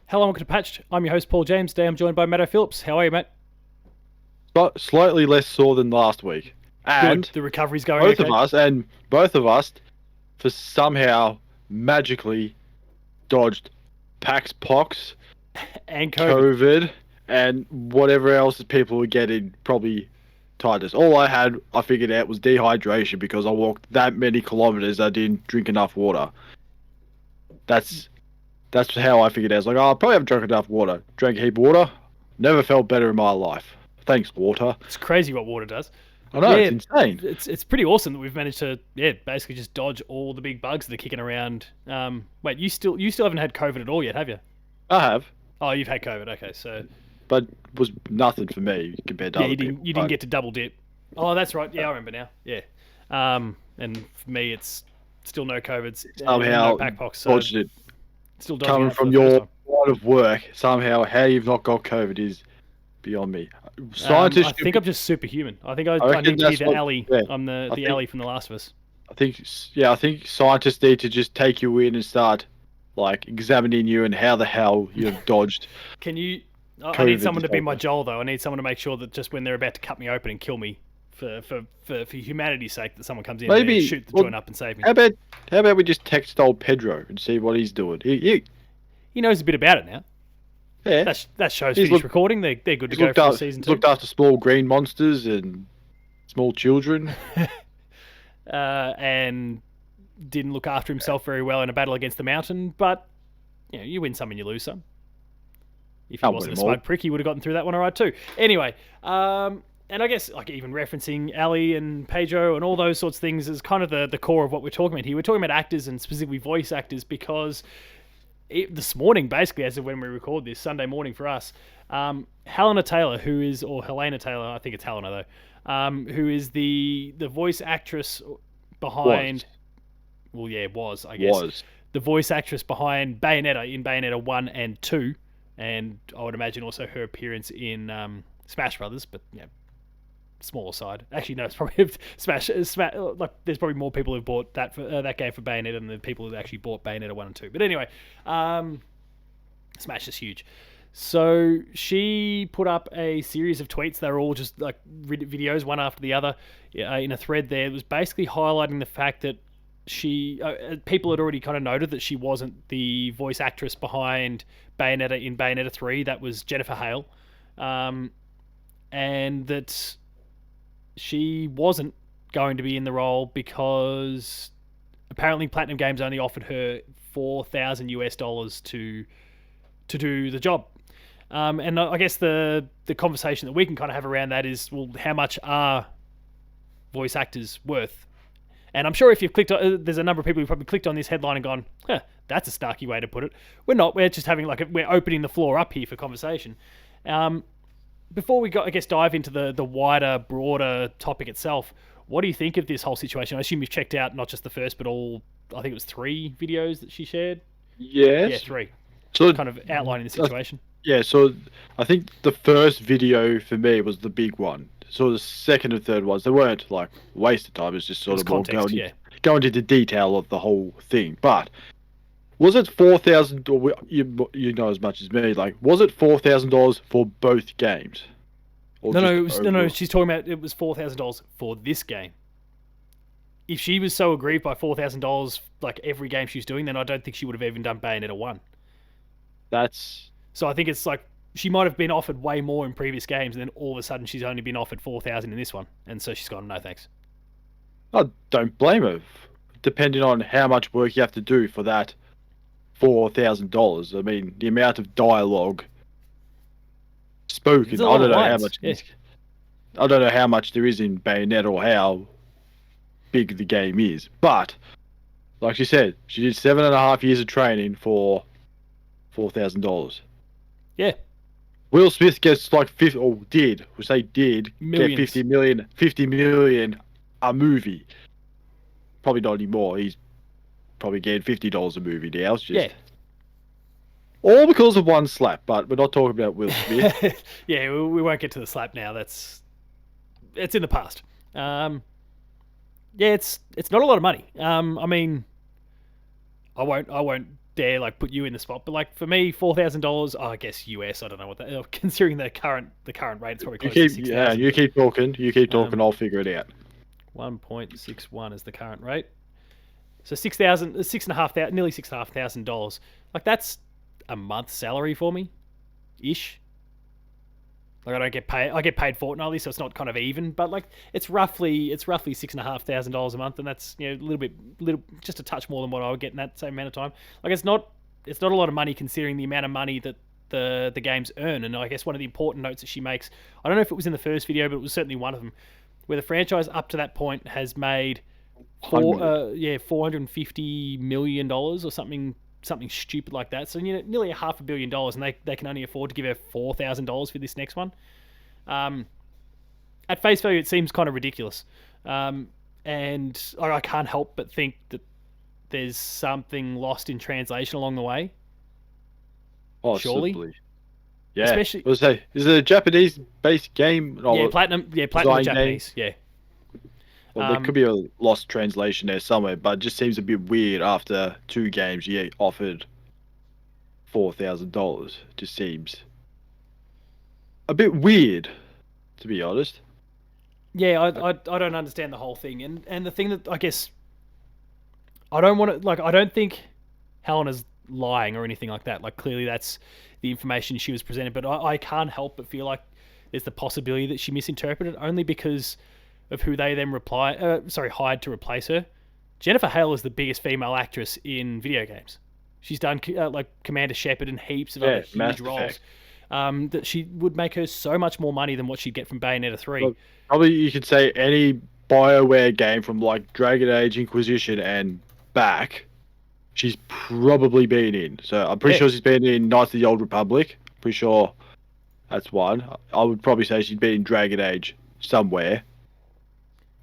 Hello, welcome to Patched. I'm your host, Paul James. Today I'm joined by Matto Phillips. How are you, mate? But slightly less sore than last week. Good. And The recovery's going both okay. both of us, for somehow magically dodged Pax Pox, And COVID. COVID, and whatever else that people were getting, probably titus. All I figured out was dehydration because I walked that many kilometers. I didn't drink enough water. That's that's how I figured out. I was like, oh, I probably haven't drunk enough water. Drank a heap of water. Never felt better in my life. Thanks, water. It's crazy what water does. I know, Yeah, it's insane. it's pretty awesome that we've managed to basically just dodge all the big bugs that are kicking around. Wait, you still haven't had COVID at all yet, have you? I have. Oh, you've had COVID. Okay, so But was nothing for me compared to yeah, other you people. didn't get to double dip. Oh, that's right. Yeah, I remember now. Yeah. And for me, it's still no COVID, Somehow no packpox, so dodged it. still dodging Coming that for from the first your time. line of work, somehow how you've not got COVID is beyond me. Scientists, I think I'm just superhuman. I think I reckon need to be that's the what. Ellie. Yeah, I'm the I the think Ellie from The Last of Us. I think scientists need to just take you in and start like examining you and how the hell you've dodged Can you? I need COVID someone this to be whole my time. Joel though. I need someone to make sure that just when they're about to cut me open and kill me, for humanity's sake, that someone comes in there and Maybe. shoot the Well, joint up and save me. how about we just text old Pedro and see what he's doing? He knows a bit about it now. Yeah, That show's he's finished looked recording. They're good to he's go looked for after season he's two. looked after small green monsters and small children. And didn't look after himself very well in a battle against the mountain. But you win some and you lose some. If he Can't wasn't a win 'em all. smug prick, he would have gotten through that one all right too. Anyway, and I guess like even referencing Ali and Pedro and all those sorts of things is kind of the core of what we're talking about here. We're talking about actors and specifically voice actors because this morning, basically, as of when we record this, Sunday morning for us, Hellena Taylor, or Hellena Taylor, I think it's Hellena though, who is the voice actress behind, I guess, Was. the voice actress behind Bayonetta in Bayonetta 1 and 2, and I would imagine also her appearance in Smash Brothers, but smaller side. Actually, no, it's probably Smash. Like, there's probably more people who bought that that game for Bayonetta than the people who actually bought Bayonetta 1 and 2. But anyway, Smash is huge. So she put up a series of tweets. They were all just like videos, one after the other, in a thread. There it was basically highlighting the fact that people had already kind of noted that she wasn't the voice actress behind Bayonetta in Bayonetta 3. That was Jennifer Hale, and that she wasn't going to be in the role because apparently Platinum Games only offered her $4,000 to do the job. And I guess the conversation that we can kind of have around that is, well, how much are voice actors worth? And I'm sure if you've clicked on, there's a number of people who probably clicked on this headline and gone, that's a snarky way to put it. We're not. We're just having we're opening the floor up here for conversation. Before we dive into the wider, broader topic itself, what do you think of this whole situation? I assume you've checked out not just the first, but all, I think it was 3 videos that she shared. Yes. Yeah, 3. So Kind of outlining the situation. yeah, so I think the first video for me was the big one. So the second and third ones, they weren't like waste of time. It's just sort of more context, going into detail of the whole thing. But was it 4,000? Or you know as much as me. Like, was it $4,000 for both games? Or No, just no. overall? She's talking about it was $4,000 for this game. If she was so aggrieved by $4,000, like every game she's doing, then I don't think she would have even done Bayonetta 1. That's So I think it's like she might have been offered way more in previous games, and then all of a sudden she's only been offered 4,000 in this one, and so she's gone, no thanks. I don't blame her. Depending on how much work you have to do for that $4,000. I mean, the amount of dialogue spoken. There's a I lot don't of know how lines. much. Yeah. I don't know how much there is in Bayonetta or how big the game is, but like she said, she did 7.5 years of training for $4,000. Yeah, Will Smith gets like 50, or did, which they did Millions. get 50 million a movie. Probably not anymore. He's probably getting $50 a movie now. It's just all because of one slap. But we're not talking about Will Smith. yeah, we won't get to the slap now. It's in the past. It's not a lot of money. I mean, I won't dare like put you in the spot, but like for me, $4,000. Oh, I guess US. I don't know what that. Considering the current rate, it's probably You close to keep, six yeah, thousand. you keep talking. You keep talking. Um, I'll figure it out. 1.61 is the current rate. So 6,000, nearly $6,500. Like that's a month's salary for me, ish. Like I don't get paid. I get paid fortnightly, so it's not kind of even. But like it's roughly $6,500 a month, and that's a little just a touch more than what I would get in that same amount of time. Like it's not a lot of money considering the amount of money that the games earn. And I guess one of the important notes that she makes, I don't know if it was in the first video, but it was certainly one of them, where the franchise up to that point has made Hundred. $450 million or something stupid like that. So nearly $500 million, and they can only afford to give her $4,000 for this next one. At face value, it seems kind of ridiculous, and I can't help but think that there's something lost in translation along the way. Surely, Possibly. Yeah. especially I was say, is it a Japanese-based game? yeah, platinum. Yeah, platinum design game? Japanese. Yeah. Well, there could be a lost translation there somewhere, but it just seems a bit weird after 2 games you get offered $4,000. Just seems a bit weird, to be honest. Yeah, I don't understand the whole thing, and the thing that I guess I don't want to like I don't think Helena's lying or anything like that. Like clearly that's the information she was presented, but I can't help but feel like there's the possibility that she misinterpreted only because of who they then hired to replace her. Jennifer Hale is the biggest female actress in video games. She's done like Commander Shepard and heaps of other Mass huge roles. Effect. That she would make her so much more money than what she'd get from Bayonetta 3. Look, probably you could say any BioWare game from like Dragon Age Inquisition and back, she's probably been in. So I'm pretty Yeah. sure she's been in Knights of the Old Republic. Pretty sure that's one. I would probably say she's been in Dragon Age somewhere.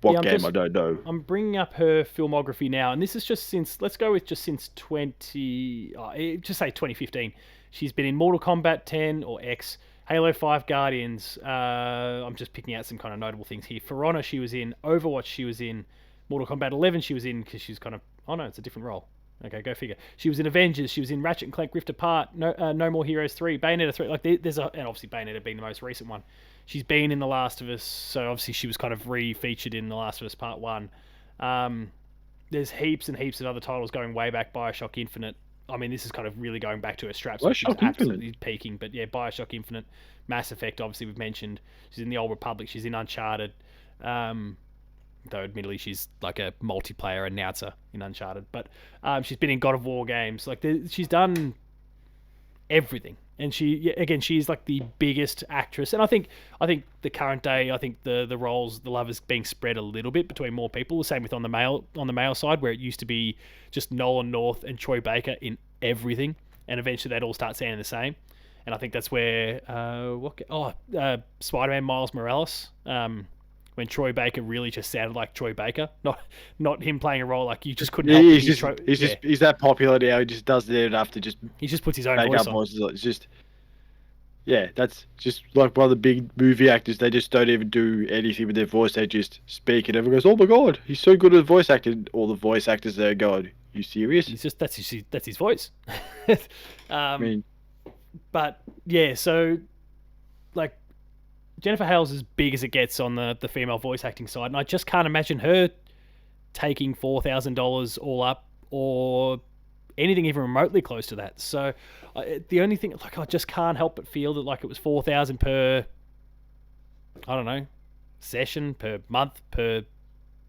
What game I don't know. I'm bringing up her filmography now, and this is just since, let's go with just since just say 2015. She's been in Mortal Kombat 10 or X, Halo 5 Guardians. I'm just picking out some kind of notable things here. For Honor, she was in. Overwatch, she was in. Mortal Kombat 11, she was in because she's kind of. Oh no, it's a different role. Okay, go figure. She was in Avengers. She was in Ratchet and Clank Rift Apart. No More Heroes 3. Bayonetta 3. Like there's and obviously Bayonetta being the most recent one. She's been in The Last of Us, so obviously she was kind of re-featured in The Last of Us Part 1. There's heaps and heaps of other titles going way back. Bioshock Infinite. I mean, this is kind of really going back to her straps. So she's Bioshock Infinite? absolutely peaking. But yeah, Bioshock Infinite, Mass Effect, obviously we've mentioned. She's in the Old Republic. She's in Uncharted. Though admittedly she's like a multiplayer announcer in Uncharted. But she's been in God of War games. Like she's done everything. And she's like the biggest actress. And I think the current day, I think the roles, the love is being spread a little bit between more people. The same with on the male side, where it used to be just Nolan North and Troy Baker in everything, and eventually they'd all start sounding the same. And I think that's where Spider-Man Miles Morales, when Troy Baker really just sounded like Troy Baker, not him playing a role like you just couldn't help. He's that popular now. He just does it enough to just he just puts his own make voice up on. voices. It's just that's just like one of the big movie actors. They just don't even do anything with their voice. They just speak, and everyone goes, "Oh my god, he's so good at voice acting." All the voice actors there going, "You serious?" He's just that's his voice. I mean, but yeah, so like Jennifer Hale's as big as it gets on the female voice acting side, and I just can't imagine her taking $4,000 all up or anything even remotely close to that. So the only thing, like, I just can't help but feel that like it was 4,000 per, I don't know, session, per month, per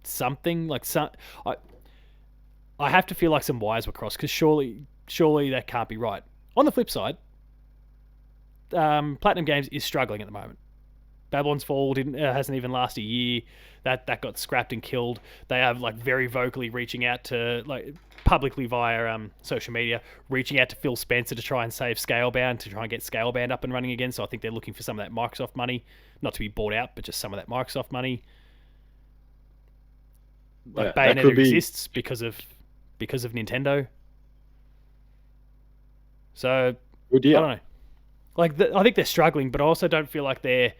something like some. I have to feel like some wires were crossed because surely that can't be right. On the flip side, Platinum Games is struggling at the moment. Babylon's Fall hasn't even lasted a year. That got scrapped and killed. They have like very vocally reaching out to like publicly via social media, reaching out to Phil Spencer to try and save Scalebound, to try and get Scalebound up and running again. So I think they're looking for some of that Microsoft money, not to be bought out, but just some of that Microsoft money. Like Bayonetta exists because of Nintendo. So I don't know. Like I think they're struggling, but I also don't feel like they're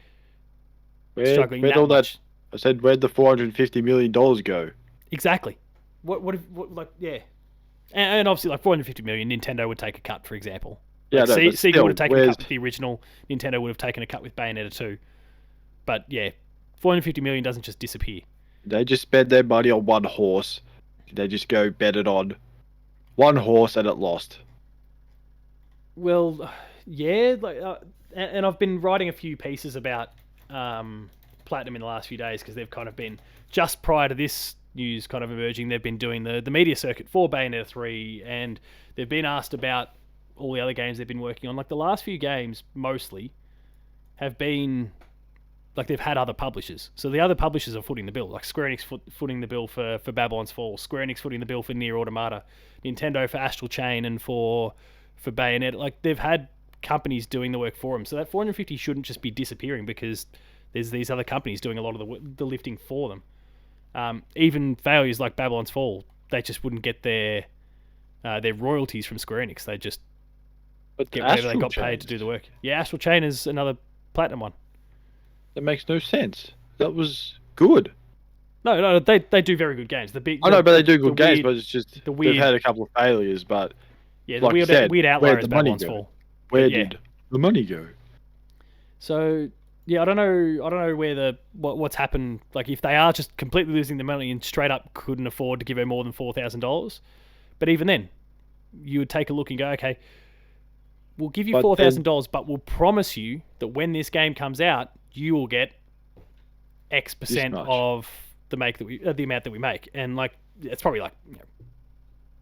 struggling that much. I said, where'd the $450 million go? Exactly. What like yeah. And obviously, like 450 million, Nintendo would take a cut, for example. Yeah, Like no, but Sega would still, have taken a where's cut with the original. Nintendo would have taken a cut with Bayonetta 2. But yeah, 450 million doesn't just disappear. they just spend their money on one horse? They just go bet it on one horse and it lost. Well, yeah, like, and I've been writing a few pieces about Platinum in the last few days because they've kind of been just prior to this news kind of emerging. They've been doing the media circuit for Bayonetta 3, and they've been asked about all the other games they've been working on. Like the last few games, mostly have been like they've had other publishers. So the other publishers are footing the bill. Like Square Enix footing the bill for Babylon's Fall, Square Enix footing the bill for Nier Automata, Nintendo for Astral Chain and for Bayonetta. Like they've had companies doing the work for them. So that 450 shouldn't just be disappearing because there's these other companies doing a lot of the lifting for them. Even failures like Babylon's Fall, they just wouldn't get their royalties from Square Enix. They just But get whatever they Astral got paid to do the work. Yeah, Astral Chain is another Platinum one. that makes no sense. That was good. No, they do very good games. I know, but they do good games. Weird, But it's just the they've weird, had a couple of failures. But yeah, the like you weird, said, weird outlier where'd is the money Babylon's go? Fall. Where Yeah. did the money go? So yeah, I don't know where what's happened. Like if they are just completely losing the money and straight up couldn't afford to give her more than $4,000, but even then, you would take a look and go, okay, we'll give you But $4,000, but we'll promise you that when this game comes out, you will get X percent much. of the amount that we make, and like it's probably like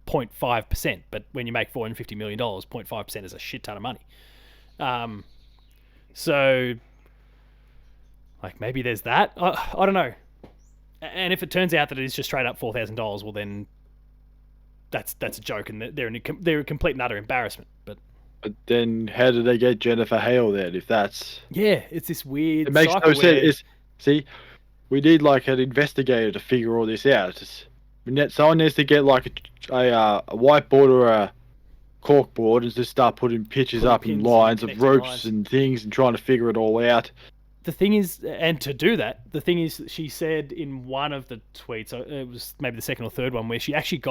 0.5%. But when you make $450 million, 0.5% is a shit ton of money. So like maybe there's that. I don't know. And if it turns out that it is just straight up $4,000, well then that's a joke, and they're a complete and utter embarrassment. But then how did they get Jennifer Hale then? If that's yeah, it's this weird. it makes cycle no sense. where- See, we need like an investigator to figure all this out. Someone needs to get like a whiteboard or a corkboard and just start putting pictures Putting up in pins and lines of connecting ropes lines. and things and trying to figure it all out. The thing is, and to do that, the thing is, she said in one of the tweets, it was maybe the second or third one, where she actually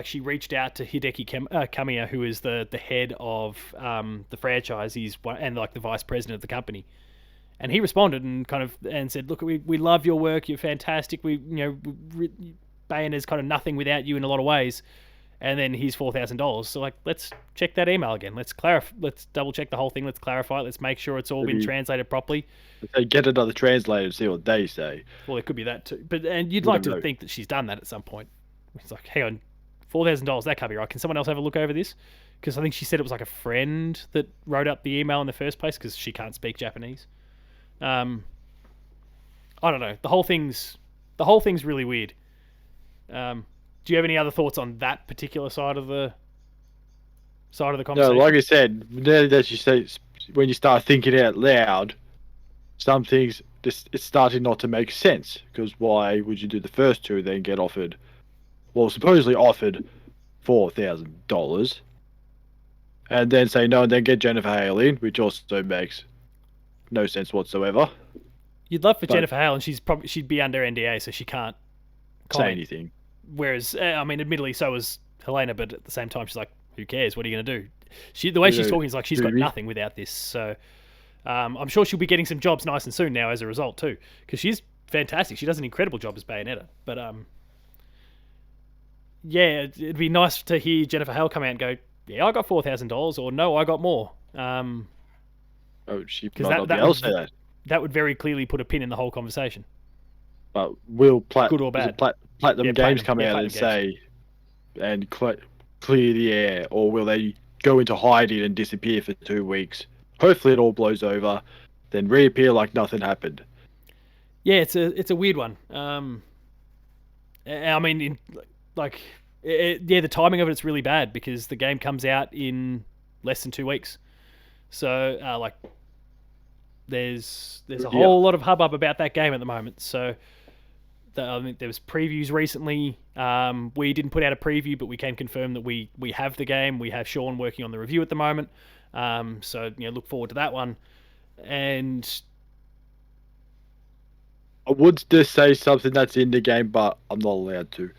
she reached out to Hideki Kamiya, who is the head of the franchise, and like the vice president of the company, and he responded and said, "Look, we love your work, you're fantastic. Bayonetta's kind of nothing without you in a lot of ways." And then here's $4,000. So like, let's check that email again. Let's double check the whole thing. Let's clarify it. Let's make sure it's all been translated properly. They get another translator and see what they say. Well, it could be that too. And you'd We like don't to know. think that she's done that at some point. It's like, hang on, $4,000. That can't be right. Can someone else have a look over this? Because I think she said it was like a friend that wrote up the email in the first place because she can't speak Japanese. I don't know. The whole thing's really weird. Do you have any other thoughts on that particular side of the No, conversation? like I said, now that you say when you start thinking out loud, some things it's starting not to make sense. Because why would you do the first two, then get offered, well, supposedly offered $4,000, and then say no, and then get Jennifer Hale in, which also makes no sense whatsoever. You'd love for But- Jennifer Hale, and she'd be under NDA, so she can't Say comment. anything. Whereas, I mean, admittedly, so was Hellena, but at the same time, she's like, "Who cares? What are you going to do?" The way she's talking is like she's got Really? nothing without this. So, I'm sure she'll be getting some jobs nice and soon now as a result too, because she's fantastic. She does an incredible job as Bayonetta. But yeah, it'd be nice to hear Jennifer Hale come out and go, "Yeah, I got $4,000," or "No, I got more." Oh, she 'Cause might that- not that be able would- to say that. That would very clearly put a pin in the whole conversation. But will Good or bad? Platinum Yeah, Games Platinum. come Yeah, out and Platinum say and clear the air, or will they go into hiding and disappear for 2 weeks? Hopefully, it all blows over, then reappear like nothing happened. Yeah, it's a weird one. I mean, the timing of it's really bad because the game comes out in less than 2 weeks. So there's a whole lot of hubbub about that game at the moment. So I mean, there was previews recently. We didn't put out a preview, but we can confirm that we have the game. We have Sean working on the review at the moment. So look forward to that one. And I would just say something that's in the game, but I'm not allowed to.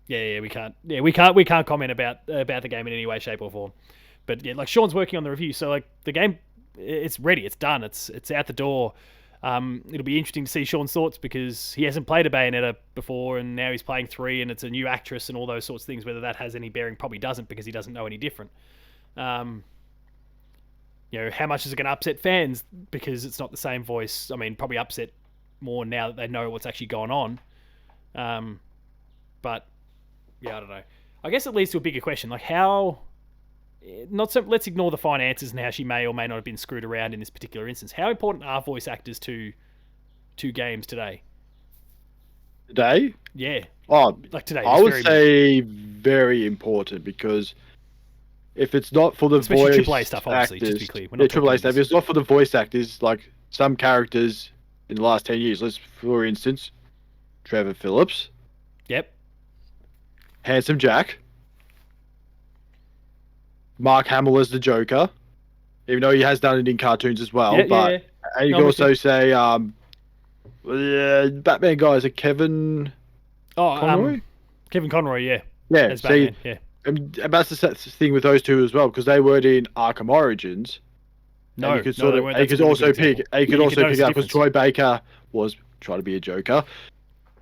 Yeah, we can't. Yeah, we can't comment about the game in any way, shape, or form. But yeah, like Sean's working on the review, so like the game, it's ready, it's done, it's out the door. It'll be interesting to see Sean's thoughts because he hasn't played a Bayonetta before, and now he's playing 3, and it's a new actress and all those sorts of things. Whether that has any bearing, probably doesn't because he doesn't know any different. Um, how much is it going to upset fans because it's not the same voice? I mean, probably upset more now that they know what's actually going on. But yeah, I don't know. I guess it leads to a bigger question, like how. Not so. Let's ignore the finances and how she may or may not have been screwed around in this particular instance. How important are voice actors to games today? Today? Yeah, Oh, like today. I would say very important because if it's not for the especially voice AAA stuff, obviously, actors, just to be clear. We're not AAA talking stuff. If it's not for the voice actors, like some characters in the last 10 years. Let's, for instance, Trevor Phillips, Yep. Handsome Jack, Mark Hamill as the Joker, even though he has done it in cartoons as well. Yeah, but yeah. and you No, can I'm with also you. say Batman guy is it Kevin Oh, Conroy? Kevin Conroy, yeah, Yeah, as see, Batman, yeah. and that's the thing with those two as well because they weren't in Arkham Origins, and you No, could no, sort they of, weren't. and you That's a could really good also pick, example. and you But could you can also notice pick the up because difference, Troy Baker was trying to be a Joker,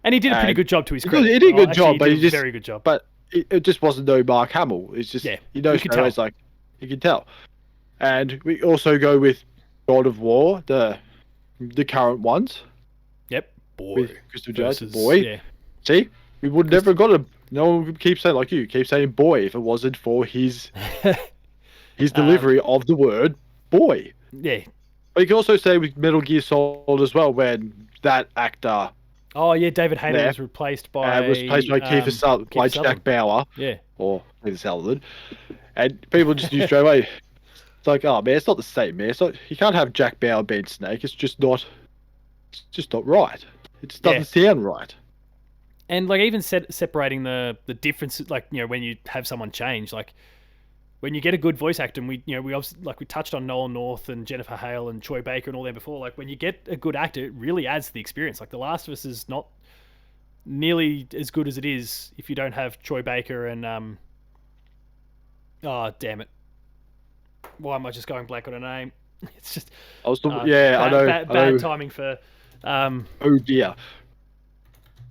and he did a pretty and good job to his he did, credit. he did a Oh, good actually, job, he but did he a just, very good job. but it just wasn't no Mark Hamill. It's just Yeah, you know you could straight away, tell. it's like you can tell, and we also go with God of War, the current ones Yep, boy with Christopher Judge, versus boy. yeah, See, we would never got a. No one would keep saying like you keep saying boy if it wasn't for his um, delivery of the word boy. yeah. But you can also say with Metal Gear Solid as well, when that actor Oh yeah, David Hayter there was replaced by was replaced by by Kiefer Jack Sutherland. Bauer Yeah, or Peter Sutherland, and people just knew straight away. It's like, oh man, it's not the same, man. It's not, you can't have Jack Bauer being Snake. It's just not. It's just not right. It just yeah. doesn't sound right. And like even separating the differences, like when you have someone change, like when you get a good voice actor, and we obviously, like we touched on Nolan North and Jennifer Hale and Troy Baker and all them before. Like when you get a good actor, it really adds to the experience. Like The Last of Us is not nearly as good as it is if you don't have Troy Baker and oh damn it, why am I just going blank on a name? It's just I was, yeah, I know, I bad know. timing for um, Oh dear.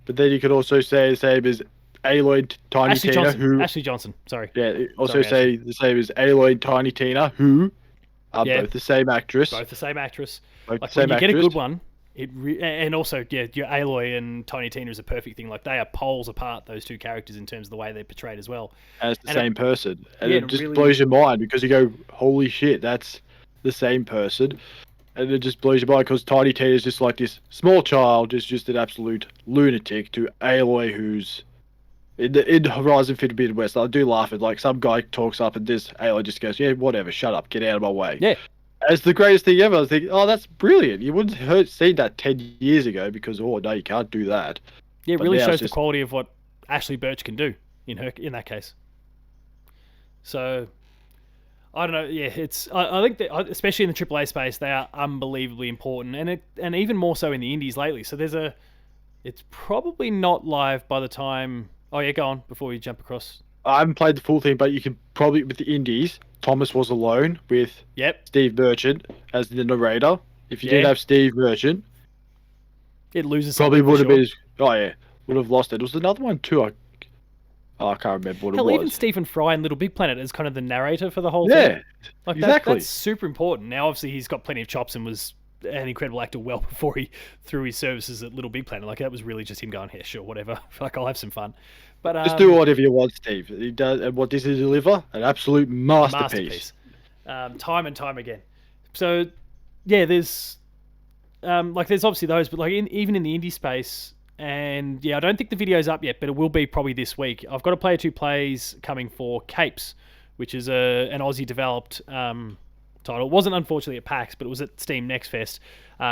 But then you could also say the same as Aloy Tiny Ashley Tina, Johnson. who Ashley Johnson. Sorry. yeah, also Sorry, say Ashley. the same as Aloy Tiny Tina, who are Yeah, both the same actress, both the same actress. both the Like when same you get a actress, good one, and also yeah, your Aloy and Tiny Tina is a perfect thing. Like they are poles apart, those two characters in terms of the way they're portrayed as well. and it's the And it, same person, and yeah, it it just really blows your mind because you go, "Holy shit, that's the same person," and it just blows your mind because Tiny Tina is just like this small child, is just an absolute lunatic to Aloy, who's in Horizon Forbidden West. I do laugh at like some guy talks up and this Aloy just goes, "Yeah, whatever, shut up, get out of my way." yeah, It's the greatest thing ever. I was thinking, oh, that's brilliant. You wouldn't have seen that 10 years ago because, oh, no, you can't do that. yeah, it But really now it's shows the just, quality of what Ashley Birch can do in that case. So I don't know. Yeah, I think that especially in the AAA space, they are unbelievably important, and even more so in the indies lately. So it's probably not live by the time. Oh yeah, go on before we jump across. I haven't played the full thing, but you can probably, with the indies, Thomas was alone with Yep. Steve Merchant as the narrator. If you didn't Yeah. have Steve Merchant, It loses probably something for would have sure. been, oh, yeah, would have lost it. There was another one too. I can't remember what it Hell, even was. Stephen Fry in Little Big Planet is kind of the narrator for the whole thing. Yeah, Like exactly. that's super important. Now, obviously, he's got plenty of chops and was an incredible actor well before he threw his services at Little Big Planet. Like that was really just him going, "Yeah, sure, whatever. Like I'll have some fun." But Just do whatever you want, Steve. He does, and what does he deliver? An absolute masterpiece. time and time again. So yeah, there's obviously those, but like even in the indie space, and yeah, I don't think the video's up yet, but it will be probably this week. I've got a player 2 plays coming for Capes, which is an Aussie developed title. It wasn't unfortunately at PAX, but it was at Steam Next Fest.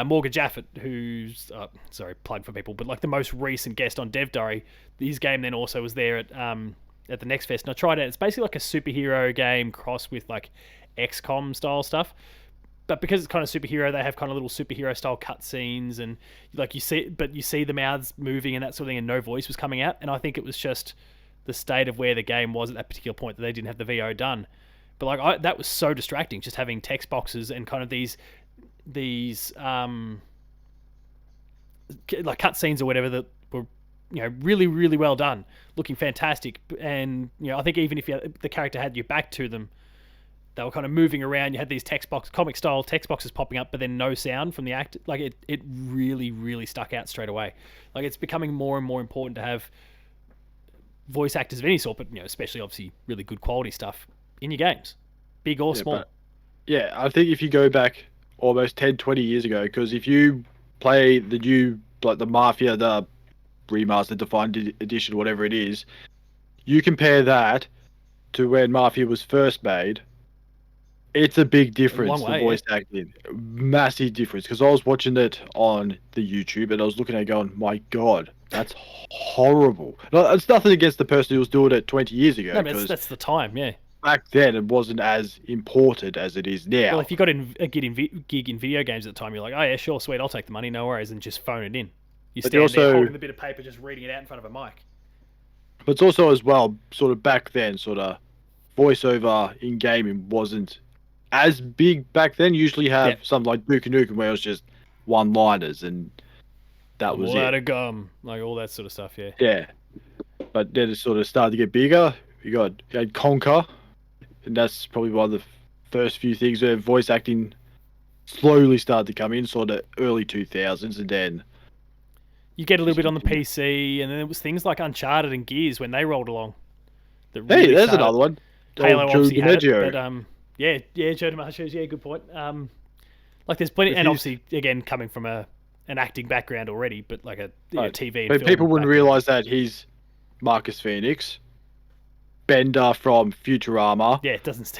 Morgan Jaffett, who's sorry, plug for people, but like the most recent guest on Dev Diary, his game then also was there at the Next Fest, and I tried it. It's basically like a superhero game crossed with like XCOM style stuff. but because it's kind of superhero, they have kind of little superhero style cutscenes, and like you see the mouths moving and that sort of thing, and no voice was coming out. And I think it was just the state of where the game was at that particular point that they didn't have the VO done. But that was so distracting, just having text boxes and kind of these like cutscenes or whatever that were really really well done, looking fantastic. And I think even if the character had your back to them, they were kind of moving around. You had these comic style text boxes popping up, but then no sound from the act. Like it really really stuck out straight away. Like it's becoming more and more important to have voice actors of any sort, but especially obviously really good quality stuff in your games, big or small. But yeah, I think if you go back almost 10, 20 years ago, because if you play the new, like the Mafia, the remastered, defined edition, whatever it is, you compare that to when Mafia was first made, it's a big difference. Long way, the voice acting, massive difference. Because I was watching it on the YouTube and I was looking at it going, my God, that's horrible. No, it's nothing against the person who was doing it 20 years ago. No, but that's the time, yeah. Back then, it wasn't as important as it is now. Well, if you got a gig in video games at the time, you're like, oh yeah, sure, sweet, I'll take the money, no worries, and just phone it in. You stand there holding the bit of paper, just reading it out in front of a mic. But it's also as well, sort of back then, sort of voiceover in gaming wasn't as big back then. Usually have something like Duke Nukem where it was just one-liners and that was it. Out of gum, like all that sort of stuff, yeah. Yeah, but then it sort of started to get bigger. You had Conquer, and that's probably one of the first few things where voice acting slowly started to come in, sort of early 2000s, and then you get a little bit on the PC, and then it was things like Uncharted and Gears when they rolled along. Hey, there's another one. Halo obviously had it, but yeah, Joe DiMaggio's, yeah, good point. Like there's plenty, and obviously again coming from an acting background already, but like a TV. But people wouldn't realize that he's Marcus Phoenix, Bender from Futurama. Yeah, it doesn't.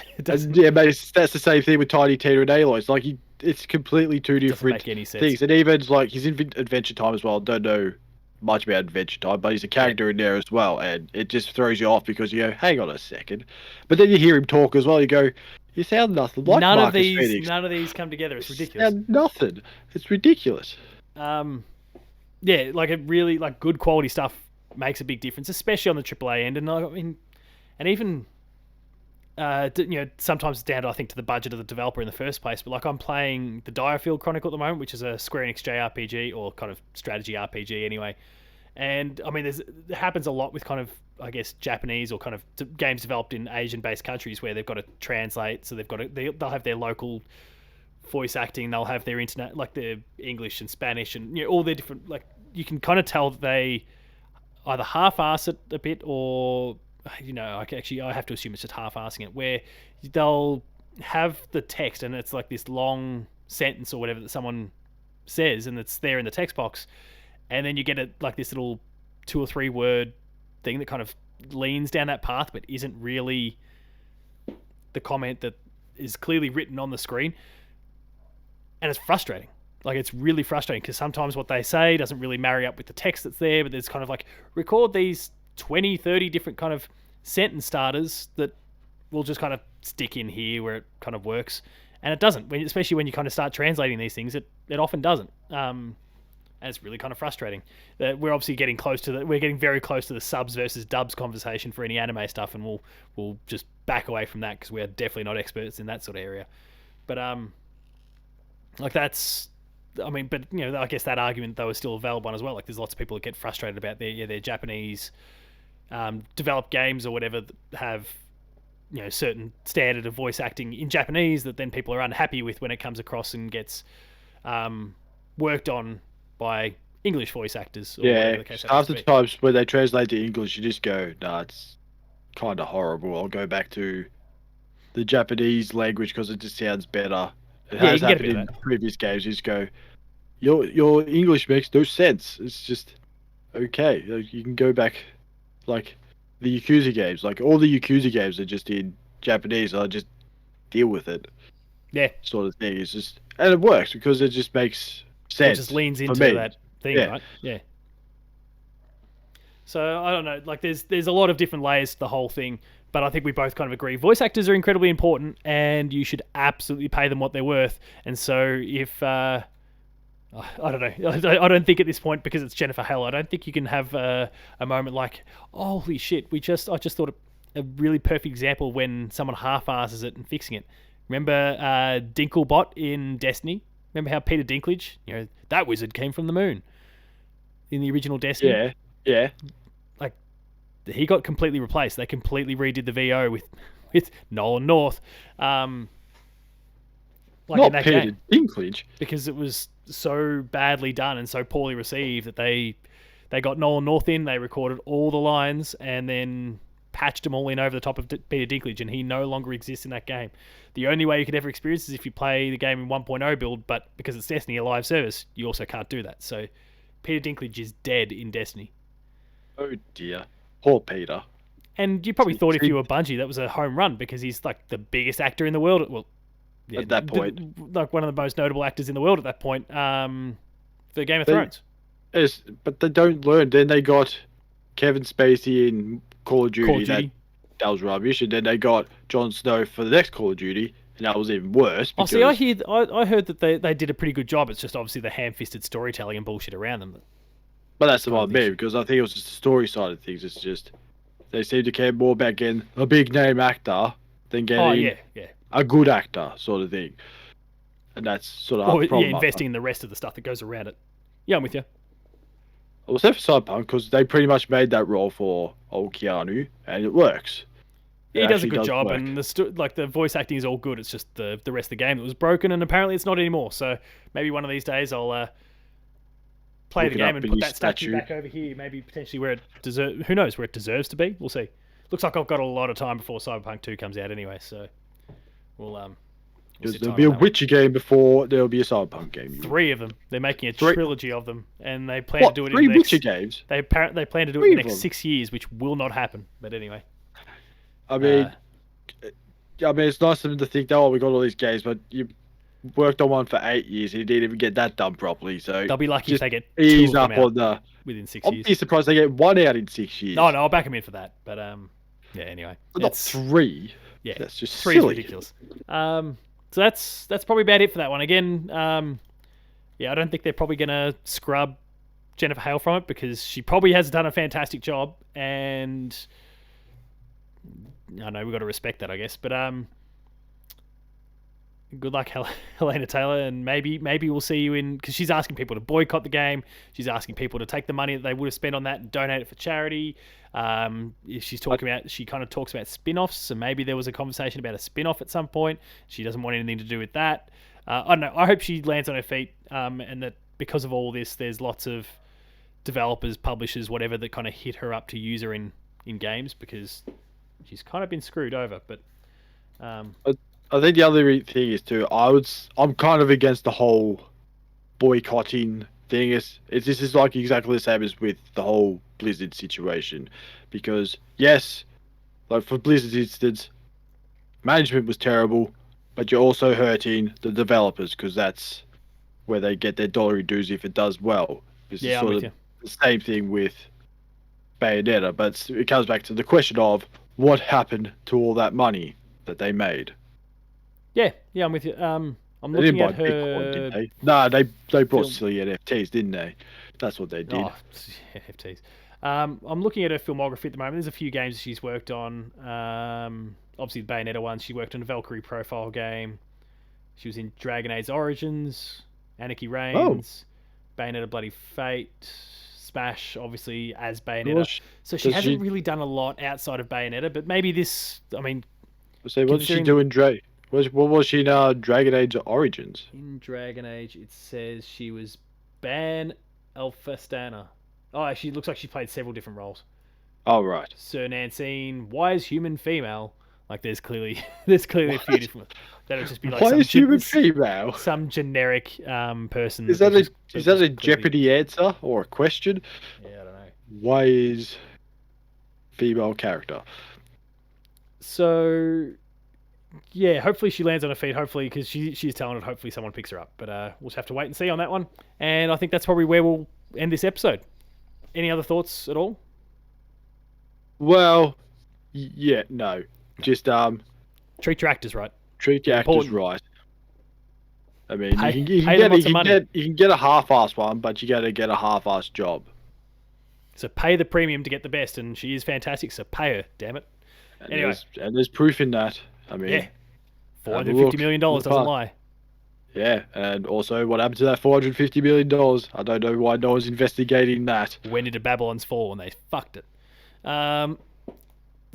Yeah, mate, that's the same thing with Tiny Tina and Aloy. It's like it's completely two different things. And even like he's in Adventure Time as well. Don't know much about Adventure Time, but he's a character in there as well, and it just throws you off because you go, hang on a second. But then you hear him talk as well. You go, you sound nothing like Marcus Phoenix. None of these come together. It's ridiculous. Sound nothing. It's ridiculous. Yeah, like it really like good quality stuff makes a big difference, especially on the AAA end. And I mean, and even sometimes it's down to, I think, to the budget of the developer in the first place. But like I'm playing the Direfield Chronicle at the moment, which is a Square Enix JRPG or kind of strategy RPG anyway. And I mean, it happens a lot with kind of, I guess, Japanese or kind of games developed in Asian-based countries where they've got to translate. So they'll have their local voice acting, they'll have their internet, like their English and Spanish, and all their different. Like you can kind of tell that they either half-ass it a bit or. I have to assume it's just half-assing it, where they'll have the text and it's like this long sentence or whatever that someone says and it's there in the text box, and then you get like this little 2 or 3 word thing that kind of leans down that path but isn't really the comment that is clearly written on the screen, and it's frustrating. Like it's really frustrating because sometimes what they say doesn't really marry up with the text that's there, but there's kind of like record these 20, 30 different kind of sentence starters that will just kind of stick in here where it kind of works. And it doesn't, especially when you kind of start translating these things, it often doesn't. And it's really kind of frustrating. We're obviously getting very close to the subs versus dubs conversation for any anime stuff, and we'll just back away from that because we're definitely not experts in that sort of area. But like that's, I mean, but I guess that argument though is still a valid one as well. Like there's lots of people that get frustrated about their Japanese developed games or whatever that have certain standard of voice acting in Japanese that then people are unhappy with when it comes across and gets worked on by English voice actors. Or yeah, half the times when they translate to English, you just go, nah, it's kind of horrible. I'll go back to the Japanese language because it just sounds better. It has happened in previous games. You just go, your English makes no sense. It's just okay. You can go back. Like the Yakuza games, like all the Yakuza games are just in Japanese. I just deal with it. Yeah, sort of thing. It's just, and it works because it just makes sense. It just leans into that thing, right? Yeah. So I don't know. Like there's a lot of different layers to the whole thing, but I think we both kind of agree voice actors are incredibly important, and you should absolutely pay them what they're worth. And so if I don't know, I don't think at this point, because it's Jennifer Hale, I don't think you can have a moment like, oh, holy shit, I just thought a really perfect example of when someone half-asses it and fixing it. Remember Dinklebot in Destiny? Remember how Peter Dinklage, that wizard came from the moon in the original Destiny? Yeah, yeah. Like, he got completely replaced. They completely redid the VO with Nolan North. Not Peter Dinklage, because it was so badly done and so poorly received that they got Nolan North in. They recorded all the lines and then patched them all in over the top of Peter Dinklage, and he no longer exists in that game. The only way you could ever experience is if you play the game in 1.0 build, but because it's Destiny, a live service, you also can't do that. So Peter Dinklage is dead in Destiny. Oh dear, poor Peter. And you probably thought if you were Bungie, that was a home run because he's like the biggest actor in the world. Well, yeah, at that point, like one of the most notable actors in the world at that point, for Game of Thrones. Yes, but they don't learn. Then they got Kevin Spacey in Call of Duty. That was rubbish. And then they got Jon Snow for the next Call of Duty, and that was even worse. Because... I heard that they did a pretty good job. It's just obviously the ham-fisted storytelling and bullshit around them. But that's the one I mean, because I think it was just the story side of things. It's just they seem to care more about getting a big name actor than getting a good actor, sort of thing. And that's sort of investing in the rest of the stuff that goes around it. Yeah, I'm with you. I was there for Cyberpunk because they pretty much made that role for old Keanu, and it works. He does a good job, and the voice acting is all good. It's just the rest of the game that was broken, and apparently it's not anymore. So maybe one of these days I'll play the game and put that statue back over here. Maybe potentially where it deserves. Who knows where it deserves to be? We'll see. Looks like I've got a lot of time before Cyberpunk 2 comes out anyway. So we'll because there'll be a Witcher game before there'll be a Cyberpunk game. 3 of them. They're making a trilogy of them, and they plan to do it. 3 Witcher games. They plan to do it in the next 6 years, which will not happen. But anyway, I mean, it's nice of them to think that we got all these games, but you worked on one for 8 years and you didn't even get that done properly. So they'll be lucky if they get ease up on the within 6 years. I'd be surprised they get 1 out in 6 years. No, I'll back them in for that. But anyway, but not 3. Yeah, that's just 3 silly. Is ridiculous. So that's probably about it for that one. Again, I don't think they're probably gonna scrub Jennifer Hale from it because she probably has done a fantastic job, and I know we've got to respect that, I guess. But good luck, Hellena Taylor, and maybe we'll see you in, because she's asking people to boycott the game. She's asking people to take the money that they would have spent on that and donate it for charity. She kind of talks about spin-offs, so maybe there was a conversation about a spin-off at some point. She doesn't want anything to do with that. I don't know. I hope she lands on her feet, and that because of all this, there's lots of developers, publishers, whatever, that kind of hit her up to use her in games, because she's kind of been screwed over. But I think the other thing is too, I'm kind of against the whole boycotting thing. This is like exactly the same as with the whole Blizzard situation, because yes, like for Blizzard's instance, management was terrible, but you're also hurting the developers because that's where they get their dollary dues if it does well. It's sort of the same thing with Bayonetta, but it comes back to the question of what happened to all that money that they made. Yeah, I'm with you. I'm looking at her. Bitcoin, did they? No, they brought silly NFTs, didn't they? That's what they did. Oh, NFTs. I'm looking at her filmography at the moment. There's a few games she's worked on. Obviously, the Bayonetta one. She worked on a Valkyrie profile game. She was in Dragon Age Origins, Anarchy Reigns, Bayonetta Bloody Fate, Smash, obviously, as Bayonetta. So she hasn't really done a lot outside of Bayonetta, but maybe this, I mean... So what did she do in what was she in Dragon Age Origins? In Dragon Age, it says she was Ban Alphastana. Oh, she looks like she played several different roles. Oh, right. Sir Nancine, wise human female. Like, there's clearly a few different... That'll just be like why is human female? Some generic person. Is that a Jeopardy answer or a question? Yeah, I don't know. Why is female character? So, yeah, hopefully she lands on her feet. Hopefully, because she's talented. Hopefully someone picks her up. But we'll just have to wait and see on that one. And I think that's probably where we'll end this episode. Any other thoughts at all? Well, Yeah, no. Just Treat your actors right. treat your They're actors important. right. I mean, Pay them lots of money. you can get a half-assed one, but you got to get a half-assed job. So pay the premium to get the best, and she is fantastic. So pay her, damn it. And Anyway, there's proof in that. I yeah, mean, have a $450 million look doesn't hard. lie. Yeah, and also what happened to that $450 million? I don't know why no one's investigating that. When did Babylon's fall? And they fucked it.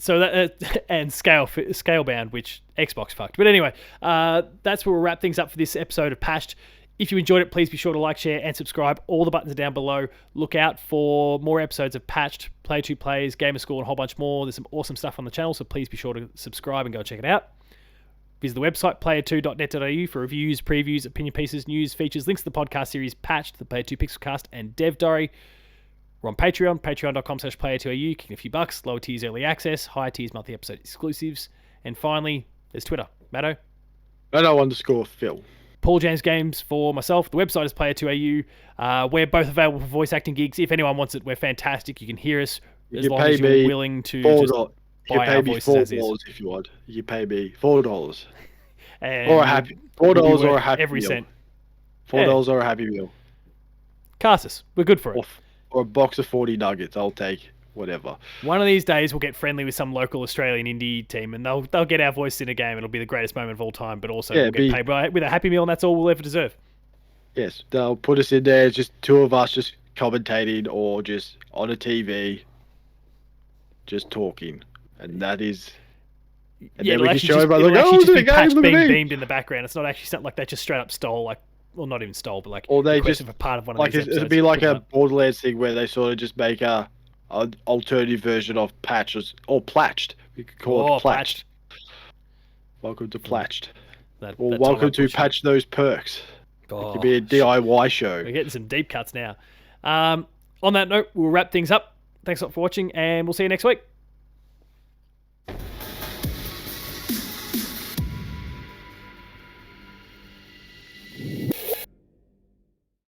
So that and Scalebound, which Xbox fucked. But anyway, that's where we'll wrap things up for this episode of Patched. If you enjoyed it, please be sure to like, share, and subscribe. All the buttons are down below. Look out for more episodes of Patched, Play 2 Plays, Gamer School, and a whole bunch more. There's some awesome stuff on the channel, so please be sure to subscribe and go check it out. Visit the website, player2.net.au, for reviews, previews, opinion pieces, news, features, links to the podcast series Patched, the Player 2 Pixelcast, and Dev Diary. We're on Patreon, patreon.com/player2au. You can get a few bucks, lower tiers early access, higher tiers monthly episode exclusives. And finally, there's Twitter. Matto. Matto_Phil. Paul James Games for myself. The website is player2au. We're both available for voice acting gigs. If anyone wants it, we're fantastic. You can hear us as long as you're willing to just buy our voices as is. $4 if you want. You pay me $4. And Or a happy $4 or a happy every meal. cent. $4 or a happy meal. Cast us. We're good for it. Or a box of 40 nuggets. I'll take whatever. One of these days, we'll get friendly with some local Australian indie team, and they'll get our voice in a game. It'll be the greatest moment of all time, but also we'll get paid with a happy meal, and that's all we'll ever deserve. Yes, they'll put us in there. It's just two of us just commentating or just on a TV, just talking, and that is. And yeah, then we can show it'll everybody, actually just be Patch being me. beamed in the background. It's not actually something like that. Just straight up stole, like, well, not even stole, but like, or they just a part of one of like these episodes. it'd be like a Borderlands thing where they sort of just make a alternative version of Patches or Platched. We could call it Platched. Welcome to Platched. Or welcome to Patch Those Perks. It could be a DIY show. We're getting some deep cuts now. On that note, we'll wrap things up. Thanks a lot for watching, and we'll see you next week.